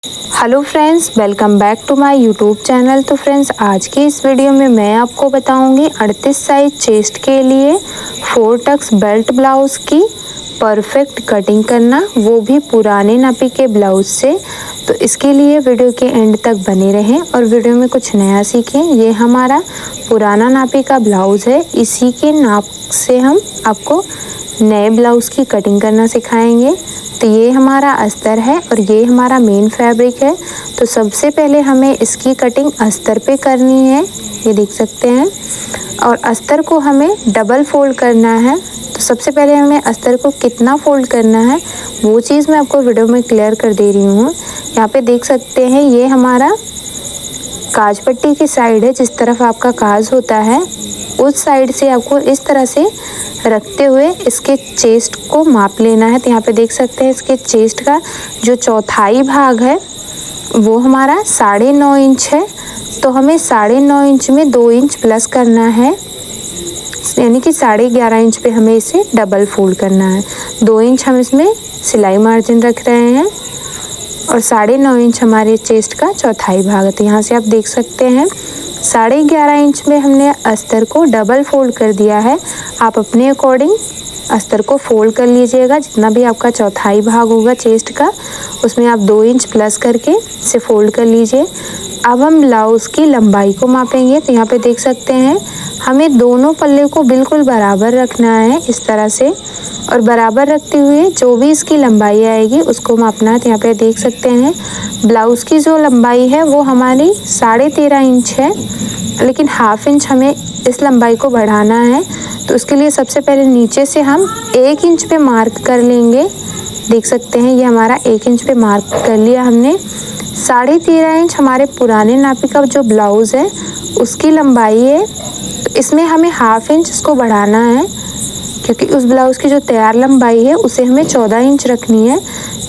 Hello friends, welcome back to my YouTube channel. तो friends, आज की इस वीडियो में मैं आपको बताऊंगी 38 साइज चेस्ट के लिए 4 टक्स बेल्ट ब्लाउज़ की परफेक्ट कटिंग करना, वो भी पुराने नापी के ब्लाउज से। तो इसके लिए वीडियो के एंड तक बने रहें और वीडियो में कुछ नया सीखें। ये हमारा पुराना नापी का ब्लाउज़ है, इसी के नाप से हम आपको नए ब्लाउज़ की कटिंग करना सिखाएंगे। तो ये हमारा अस्तर है और ये हमारा मेन फैब्रिक है। तो सबसे पहले हमें इसकी कटिंग अस्तर पे करनी है, ये देख सकते हैं। और अस्तर को हमें डबल फोल्ड करना है। तो सबसे पहले हमें अस्तर को कितना फोल्ड करना है वो चीज़ मैं आपको वीडियो में क्लियर कर दे रही हूँ। यहाँ पे देख सकते हैं, ये हमारा काज पट्टी की साइड है। जिस तरफ आपका काज होता है उस साइड से आपको इस तरह से रखते हुए इसके चेस्ट को माप लेना है। तो यहाँ पे देख सकते हैं, इसके चेस्ट का जो चौथाई भाग है वो हमारा 9.5 इंच है। तो हमें 9.5 इंच में 2 इंच प्लस करना है, यानी कि 11.5 इंच पे हमें इसे डबल फोल्ड करना है। 2 इंच हम इसमें सिलाई मार्जिन रख रहे हैं और 9.5 इंच हमारे चेस्ट का चौथाई भाग है। तो यहाँ से आप देख सकते हैं 11.5 इंच में हमने अस्तर को डबल फोल्ड कर दिया है। आप अपने अकॉर्डिंग अस्तर को फोल्ड कर लीजिएगा, जितना भी आपका चौथाई भाग होगा चेस्ट का उसमें आप 2 इंच प्लस करके इसे फोल्ड कर लीजिए। अब हम ब्लाउज़ की लंबाई को मापेंगे। तो यहाँ पे देख सकते हैं, हमें दोनों पल्ले को बिल्कुल बराबर रखना है इस तरह से, और बराबर रखते हुए जो भी इसकी लंबाई आएगी उसको मापना है। तो यहाँ पे देख सकते हैं, ब्लाउज़ की जो लंबाई है वो हमारी 13.5 इंच है, लेकिन हाफ इंच हमें इस लंबाई को बढ़ाना है। तो उसके लिए सबसे पहले नीचे से हम 1 इंच पे मार्क कर लेंगे। देख सकते हैं, ये हमारा 1 इंच पे मार्क कर लिया हमने। 13.5 इंच हमारे पुराने नापी का जो ब्लाउज़ है उसकी लंबाई है। तो इसमें हमें हाफ इंच इसको बढ़ाना है, क्योंकि उस ब्लाउज़ की जो तैयार लंबाई है उसे हमें 14 इंच रखनी है।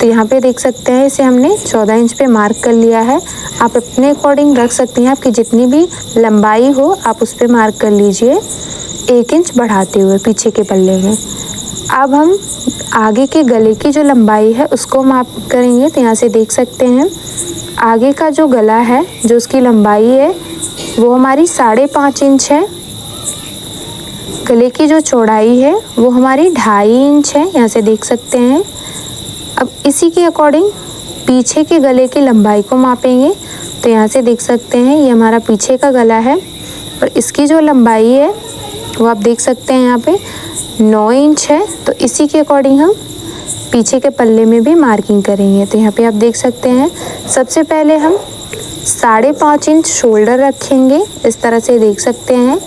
तो यहाँ पे देख सकते हैं, इसे हमने 14 इंच पे मार्क कर लिया है। आप अपने अकॉर्डिंग रख सकते हैं, आपकी जितनी भी लंबाई हो आप उस पर मार्क कर लीजिए 1 इंच बढ़ाते हुए पीछे के पल्ले में। अब हम आगे के गले की जो लंबाई है उसको माप करेंगे। तो यहाँ से देख सकते हैं, आगे का जो गला है जो उसकी लंबाई है वो हमारी 5.5 इंच है। गले की जो चौड़ाई है वो हमारी 2.5 इंच है, यहाँ से देख सकते हैं। अब इसी के अकॉर्डिंग पीछे के गले की लंबाई को मापेंगे। तो यहाँ से देख सकते हैं, ये हमारा पीछे का गला है और इसकी जो लंबाई है वो आप देख सकते हैं यहाँ पे 9 इंच है। तो इसी के अकॉर्डिंग हम पीछे के पल्ले में भी मार्किंग करेंगे। तो यहाँ पे आप देख सकते हैं, सबसे पहले हम 5.5 इंच शोल्डर रखेंगे, इस तरह से देख सकते हैं,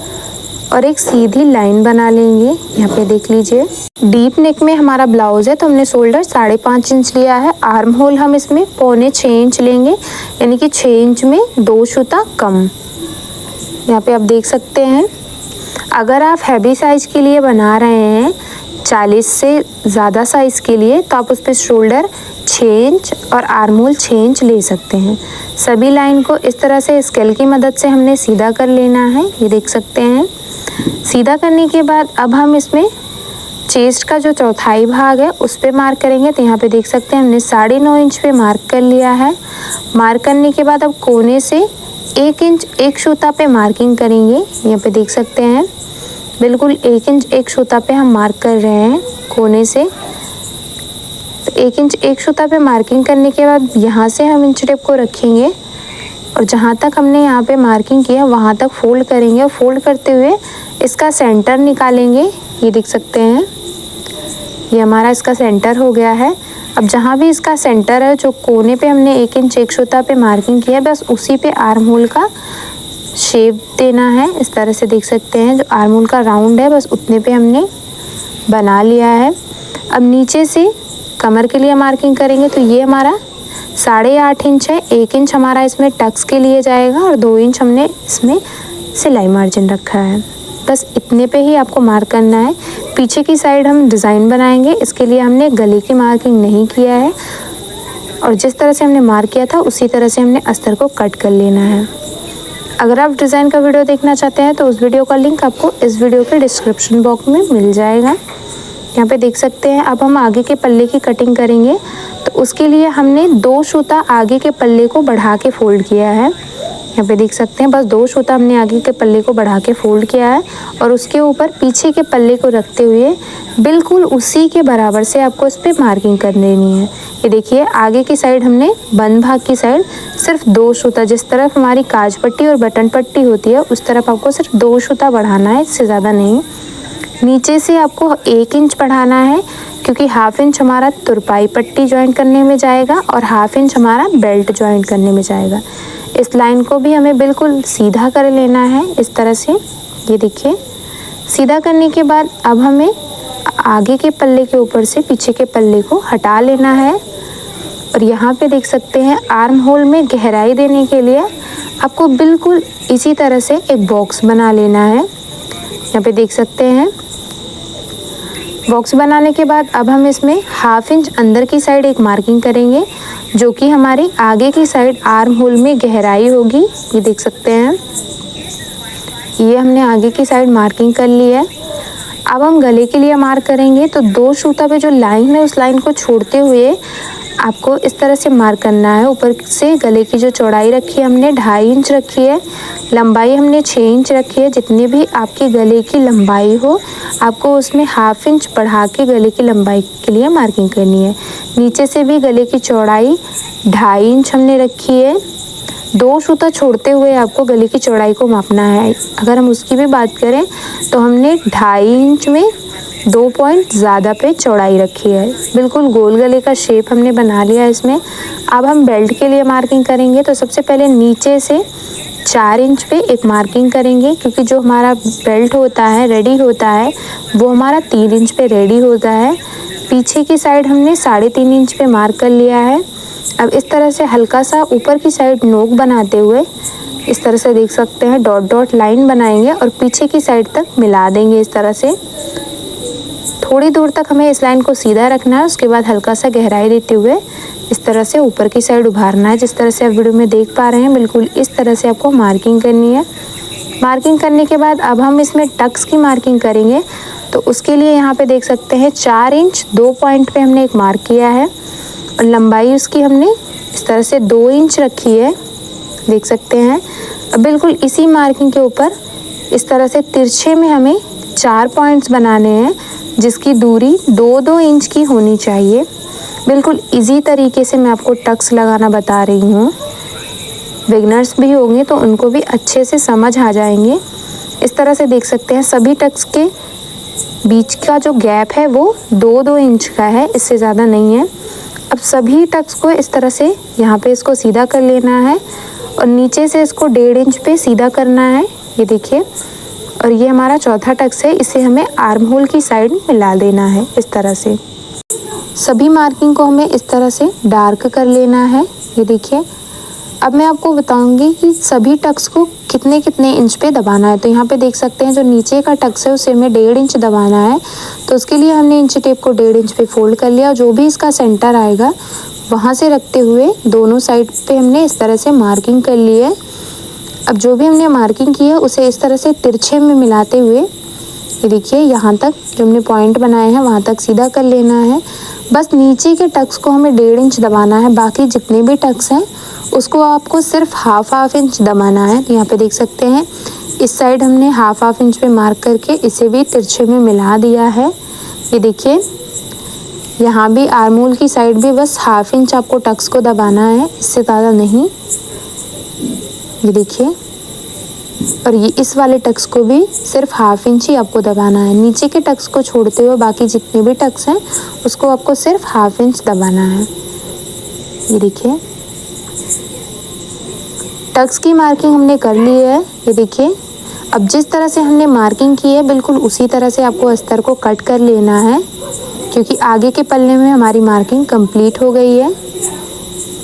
और एक सीधी लाइन बना लेंगे। यहाँ पे देख लीजिए, डीप नेक में हमारा ब्लाउज़ है तो हमने शोल्डर 5.5 इंच लिया है। आर्म होल हम इसमें 6.25 इंच लेंगे, यानी कि 6 इंच में 2 सूता कम। यहाँ पे आप देख सकते हैं, अगर आप हैवी साइज के लिए बना रहे हैं 40 से ज़्यादा साइज़ के लिए, तो आप उस पर शोल्डर 6 इंच और आर्म होल 6 इंच ले सकते हैं। सभी लाइन को इस तरह से स्केल की मदद से हमने सीधा कर लेना है, ये देख सकते हैं। सीधा करने के बाद अब हम इसमें चेस्ट का जो चौथाई भाग है उस पे मार्क करेंगे। तो यहाँ पे देख सकते हैं, हमने 9.5 इंच पे मार्क कर लिया है। मार्क करने के बाद अब कोने से 1 इंच 1 सूता पे मार्किंग करेंगे। यहाँ पे देख सकते हैं, बिल्कुल 1 इंच 1 सूता पे हम मार्क कर रहे हैं कोने से। तो 1 इंच 1 सूता पे मार्किंग करने के बाद यहाँ से हम इंच टेप को रखेंगे और जहाँ तक हमने यहाँ पे मार्किंग किया वहाँ तक फोल्ड करेंगे। और फोल्ड करते हुए इसका सेंटर निकालेंगे, ये देख सकते हैं, ये हमारा इसका सेंटर हो गया है। अब जहाँ भी इसका सेंटर है, जो कोने पे हमने 1 इंच 1 सूता पे मार्किंग किया है, बस उसी पे आर्म होल का शेप देना है। इस तरह से देख सकते हैं, जो आर्म होल का राउंड है बस उतने पे हमने बना लिया है। अब नीचे से कमर के लिए मार्किंग करेंगे। तो ये हमारा 8.5 इंच है। 1 इंच हमारा इसमें टक्स के लिए जाएगा और 2 इंच हमने इसमें सिलाई मार्जिन रखा है। बस इतने पे ही आपको मार्क करना है। पीछे की साइड हम डिज़ाइन बनाएंगे, इसके लिए हमने गले की मार्किंग नहीं किया है और जिस तरह से हमने मार्क किया था उसी तरह से हमने अस्तर को कट कर लेना है। अगर आप डिज़ाइन का वीडियो देखना चाहते हैं तो उस वीडियो का लिंक आपको इस वीडियो के डिस्क्रिप्शन बॉक्स में मिल जाएगा। यहाँ पे देख सकते हैं। अब हम आगे के पल्ले की कटिंग करेंगे, तो उसके लिए हमने 2 सूता आगे के पल्ले को बढ़ा के फोल्ड किया है। यहाँ पे देख सकते हैं, बस 2 सूता हमने आगे के पल्ले को बढ़ा के फोल्ड किया है और उसके ऊपर पीछे के पल्ले को रखते हुए बिल्कुल उसी के बराबर से आपको इस पर मार्किंग कर देनी है। ये देखिए, आगे की साइड हमने बंद भाग की साइड सिर्फ 2 सूता, जिस तरफ हमारी काज पट्टी और बटन पट्टी होती है उस तरफ आपको सिर्फ 2 सूता बढ़ाना है, इससे ज़्यादा नहीं। नीचे से आपको 1 इंच बढ़ाना है, क्योंकि 1/2 इंच हमारा तुरपाई पट्टी ज्वाइन करने में जाएगा और 1/2 इंच हमारा बेल्ट ज्वाइन करने में जाएगा। इस लाइन को भी हमें बिल्कुल सीधा कर लेना है इस तरह से। ये देखिए, सीधा करने के बाद अब हमें आगे के पल्ले के ऊपर से पीछे के पल्ले को हटा लेना है और यहाँ पे देख सकते हैं आर्म होल में गहराई देने के लिए आपको बिल्कुल इसी तरह से एक बॉक्स बना लेना है। यहाँ पे देख सकते हैं, बॉक्स बनाने के बाद अब हम इसमें 1/2 इंच अंदर की साइड एक मार्किंग करेंगे, जो कि हमारी आगे की साइड आर्म होल में गहराई होगी। ये देख सकते हैं, ये हमने आगे की साइड मार्किंग कर ली है। अब हम गले के लिए मार्क करेंगे, तो 2 सूता पे जो लाइन है उस लाइन को छोड़ते हुए आपको इस तरह से मार्क करना है। ऊपर से गले की जो चौड़ाई रखी है हमने 2.5 इंच रखी है, लंबाई हमने 6 इंच रखी है। जितनी भी आपकी गले की लंबाई हो आपको उसमें 1/2 इंच बढ़ा के गले की लंबाई के लिए मार्किंग करनी है। नीचे से भी गले की चौड़ाई 2.5 इंच हमने रखी है। 2 सूता छोड़ते हुए आपको गले की चौड़ाई को मापना है। अगर हम उसकी भी बात करें तो हमने 2.5 इंच में 2 पॉइंट ज़्यादा पे चौड़ाई रखी है। बिल्कुल गोल गले का शेप हमने बना लिया है इसमें। अब हम बेल्ट के लिए मार्किंग करेंगे, तो सबसे पहले नीचे से 4 इंच पे एक मार्किंग करेंगे, क्योंकि जो हमारा बेल्ट होता है रेडी होता है वो हमारा 3 इंच पे रेडी होता है। पीछे की साइड हमने 3.5 इंच पे मार्क कर लिया है। अब इस तरह से हल्का सा ऊपर की साइड नोक बनाते हुए इस तरह से देख सकते हैं डॉट डॉट लाइन बनाएंगे और पीछे की साइड तक मिला देंगे। इस तरह से थोड़ी दूर तक हमें इस लाइन को सीधा रखना है, उसके बाद हल्का सा गहराई देते हुए इस तरह से ऊपर की साइड उभारना है। जिस तरह से आप वीडियो में देख पा रहे हैं, बिल्कुल इस तरह से आपको मार्किंग करनी है। मार्किंग करने के बाद अब हम इसमें टक्स की मार्किंग करेंगे, तो उसके लिए यहाँ पे देख सकते हैं 4 इंच 2 पॉइंट पे हमने एक मार्क किया है और लंबाई उसकी हमने इस तरह से 2 इंच रखी है, देख सकते हैं। अब बिल्कुल इसी मार्किंग के ऊपर इस तरह से तिरछे में हमें 4 पॉइंट्स बनाने हैं, जिसकी दूरी 2-2 इंच की होनी चाहिए। बिल्कुल इजी तरीके से मैं आपको टक्स लगाना बता रही हूँ। बिगनर्स भी होंगे तो उनको भी अच्छे से समझ आ जाएंगे। इस तरह से देख सकते हैं सभी टक्स के बीच का जो गैप है वो 2-2 इंच का है, इससे ज़्यादा नहीं है। अब सभी टक्स को इस तरह से यहाँ पे इसको सीधा कर लेना है और नीचे से इसको 1.5 इंच पे सीधा करना है। ये देखिए, और ये हमारा चौथा टक्स है, इसे हमें आर्म होल की साइड मिला देना है। इस तरह से सभी मार्किंग को हमें इस तरह से डार्क कर लेना है। ये देखिए, अब मैं आपको बताऊंगी कि सभी टक्स को कितने कितने इंच पे दबाना है। तो यहाँ पे देख सकते हैं जो नीचे का टक्स है उसे हमें 1.5 इंच दबाना है, तो उसके लिए हमने इंची टेप को 1.5 इंच पे फोल्ड कर लिया। जो भी इसका सेंटर आएगा वहाँ से रखते हुए दोनों साइड पे हमने इस तरह से मार्किंग कर ली है। अब जो भी हमने मार्किंग की है उसे इस तरह से तिरछे में मिलाते हुए ये देखिए यहाँ तक जो हमने पॉइंट बनाए हैं वहाँ तक सीधा कर लेना है। बस नीचे के टक्स को हमें 1.5 इंच दबाना है, बाकी जितने भी टक्स हैं उसको आपको सिर्फ हाफ इंच दबाना है। यहाँ पे देख सकते हैं इस साइड हमने हाफ इंच पे मार्क करके इसे भी तिरछे में मिला दिया है। ये देखिए, यहाँ भी आर्म होल की साइड भी बस हाफ इंच आपको टक्स को दबाना है, इससे ज़्यादा नहीं। ये देखिए, और ये इस वाले टक्स को भी सिर्फ हाफ इंच ही आपको दबाना है। नीचे के टक्स को छोड़ते हुए बाकी जितने भी टक्स हैं उसको आपको सिर्फ हाफ इंच दबाना है। ये देखिए, टक्स की मार्किंग हमने कर ली है। ये देखिए, अब जिस तरह से हमने मार्किंग की है बिल्कुल उसी तरह से आपको अस्तर को कट कर लेना है, क्योंकि आगे के पल्ले में हमारी मार्किंग कंप्लीट हो गई है।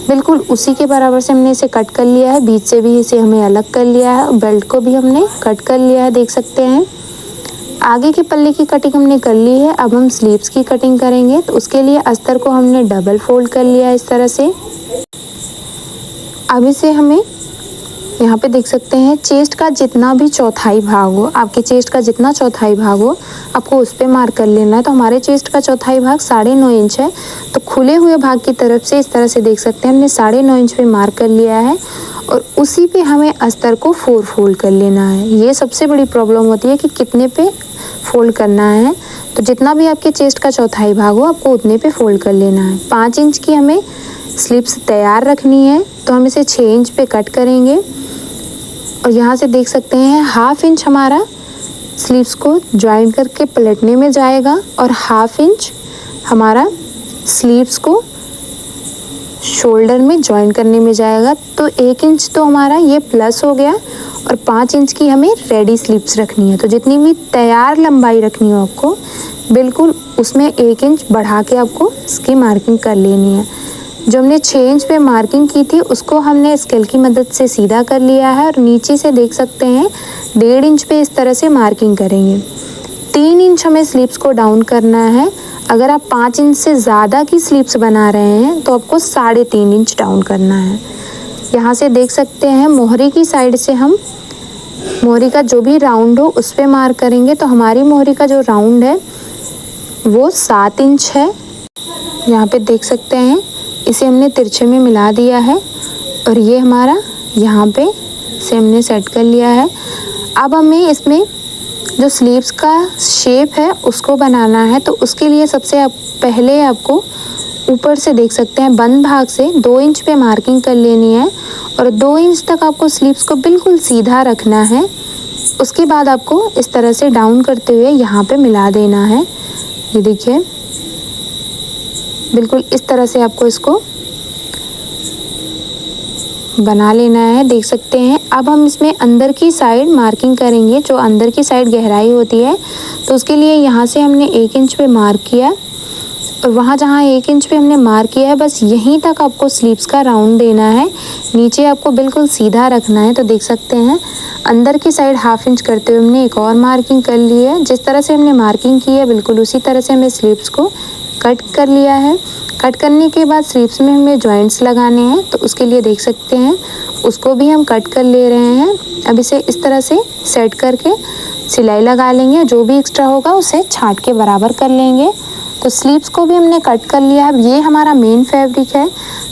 बिल्कुल उसी के बराबर से हमने इसे कट कर लिया है, बीच से भी इसे हमें अलग कर लिया है, बेल्ट को भी हमने कट कर लिया है, देख सकते हैं। आगे के पल्ले की कटिंग हमने कर ली है। अब हम स्लीव्स की कटिंग करेंगे, तो उसके लिए अस्तर को हमने डबल फोल्ड कर लिया है इस तरह से। अब इसे हमें यहाँ पे देख सकते हैं चेस्ट का जितना भी चौथाई भाग हो, आपके चेस्ट का जितना चौथाई भाग हो आपको उस पे मार्क कर लेना है। तो हमारे चेस्ट का चौथाई भाग 9.5 इंच है, तो खुले हुए भाग की तरफ से इस तरह से देख सकते हैं हमने 9.5 इंच पे मार्क कर लिया है और उसी पे हमें अस्तर को 4 फोल्ड कर लेना है। ये सबसे बड़ी प्रॉब्लम होती है कि कितने पे फोल्ड करना है। तो जितना भी आपके चेस्ट का चौथाई भाग हो आपको उतने पे फोल्ड कर लेना है। 5 इंच की हमें स्लिप्स तैयार रखनी है, तो हम इसे 6 इंच पे कट करेंगे और यहाँ से देख सकते हैं 1/2 इंच हमारा स्लीव्स को ज्वाइन करके पलटने में जाएगा और 1/2 इंच हमारा स्लीव्स को शोल्डर में ज्वाइन करने में जाएगा। तो 1 इंच तो हमारा ये प्लस हो गया और 5 इंच की हमें रेडी स्लीव्स रखनी है। तो जितनी भी तैयार लंबाई रखनी हो आपको बिल्कुल उसमें 1 इंच बढ़ा के आपको इसकी मार्किंग कर लेनी है। जो हमने 6 इंच पे मार्किंग की थी उसको हमने स्केल की मदद से सीधा कर लिया है और नीचे से देख सकते हैं 1.5 इंच पे इस तरह से मार्किंग करेंगे। 3 इंच हमें स्लीव्स को डाउन करना है। अगर आप 5 इंच से ज़्यादा की स्लीव्स बना रहे हैं तो आपको 3.5 इंच डाउन करना है। यहाँ से देख सकते हैं मोहरी की साइड से हम मोहरी का जो भी राउंड हो उस पर मार्क करेंगे। तो हमारी मोहरी का जो राउंड है वो 7 इंच है। यहाँ पे देख सकते हैं इसे हमने तिरछे में मिला दिया है और ये हमारा यहाँ पे से हमने सेट कर लिया है। अब हमें इसमें जो स्लीव्स का शेप है उसको बनाना है, तो उसके लिए सबसे पहले आपको ऊपर से देख सकते हैं बंद भाग से 2 इंच पे मार्किंग कर लेनी है और 2 इंच तक आपको स्लीव्स को बिल्कुल सीधा रखना है। उसके बाद आपको इस तरह से डाउन करते हुए यहाँ पे मिला देना है। ये देखिए बिल्कुल इस तरह से आपको इसको बना लेना है, देख सकते हैं। अब हम इसमें अंदर की साइड मार्किंग करेंगे, जो अंदर की साइड गहराई होती है। तो उसके लिए यहाँ से हमने 1 इंच पे मार्क किया और वहाँ जहाँ 1 इंच पे हमने मार्क किया है बस यहीं तक आपको स्लीव्स का राउंड देना है। नीचे आपको बिल्कुल सीधा रखना है। तो देख सकते हैं अंदर की साइड 1/2 इंच करते हुए हमने एक और मार्किंग कर ली है। जिस तरह से हमने मार्किंग की है बिल्कुल उसी तरह से हमें स्लीव्स को कट कर लिया है। कट करने के बाद स्लीव्स में हमें जॉइंट्स लगाने हैं, तो उसके लिए देख सकते हैं उसको भी हम कट कर ले रहे हैं। अब इसे इस तरह से सेट करके सिलाई लगा लेंगे, जो भी एक्स्ट्रा होगा उसे छांट के बराबर कर लेंगे। तो स्लीव्स को भी हमने कट कर लिया। अब ये हमारा मेन फैब्रिक है,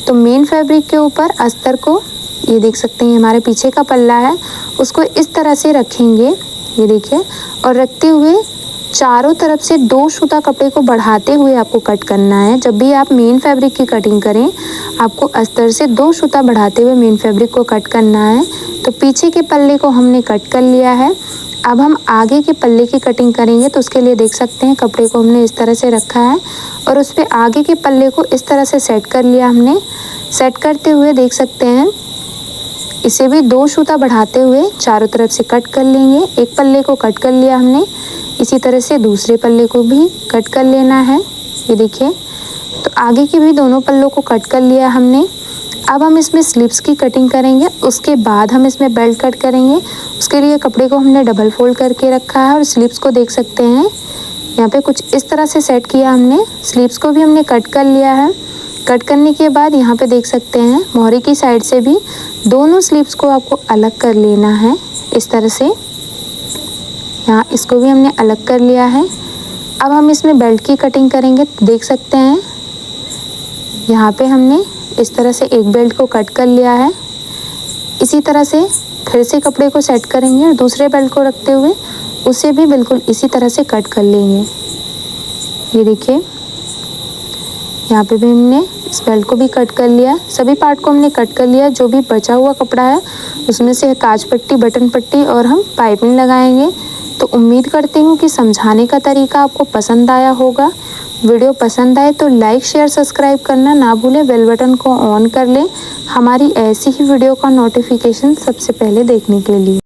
तो मेन फैब्रिक के ऊपर अस्तर को ये देख सकते हैं हमारे पीछे का पल्ला है उसको इस तरह से रखेंगे, ये देखिए, और रखते हुए चारों तरफ से 2 सूता कपड़े को बढ़ाते हुए आपको कट करना है। जब भी आप मेन फैब्रिक की कटिंग करें आपको अस्तर से 2 सूता बढ़ाते हुए मेन फैब्रिक को कट करना है। तो पीछे के पल्ले को हमने कट कर लिया है। अब हम आगे के पल्ले की कटिंग करेंगे, तो उसके लिए देख सकते हैं कपड़े को हमने इस तरह से रखा है और उस पर आगे के पल्ले को इस तरह से सेट कर लिया हमने। सेट करते हुए देख सकते हैं इसे भी 2 सूता बढ़ाते हुए चारों तरफ से कट कर लेंगे। एक पल्ले को कट कर लिया हमने, इसी तरह से दूसरे पल्ले को भी कट कर लेना है। ये देखिए, तो आगे के भी दोनों पल्लों को कट कर लिया हमने। अब हम इसमें स्लीव्स की कटिंग करेंगे, उसके बाद हम इसमें बेल्ट कट करेंगे। उसके लिए कपड़े को हमने डबल फोल्ड करके रखा है और स्लीव्स को देख सकते हैं यहाँ पे कुछ इस तरह से सेट किया हमने। स्लीव्स को भी हमने कट कर लिया है। कट करने के बाद यहाँ पे देख सकते हैं मोहरी की साइड से भी दोनों स्लीव्स को आपको अलग कर लेना है इस तरह से। यहाँ इसको भी हमने अलग कर लिया है। अब हम इसमें बेल्ट की कटिंग करेंगे। देख सकते हैं यहाँ पे हमने इस तरह से एक बेल्ट को कट कर लिया है। इसी तरह से फिर से कपड़े को सेट करेंगे और दूसरे बेल्ट को रखते हुए उसे भी बिल्कुल इसी तरह से कट कर लेंगे। ये देखिए, यहाँ पे भी हमने इस बेल्ट को भी कट कर लिया। सभी पार्ट को हमने कट कर लिया। जो भी बचा हुआ कपड़ा है उसमें से काज पट्टी, बटन पट्टी और हम पाइपिंग लगाएंगे। तो उम्मीद करती हूँ कि समझाने का तरीका आपको पसंद आया होगा। वीडियो पसंद आए तो लाइक, शेयर, सब्सक्राइब करना ना भूलें। बेल बटन को ऑन कर लें हमारी ऐसी ही वीडियो का नोटिफिकेशन सबसे पहले देखने के लिए।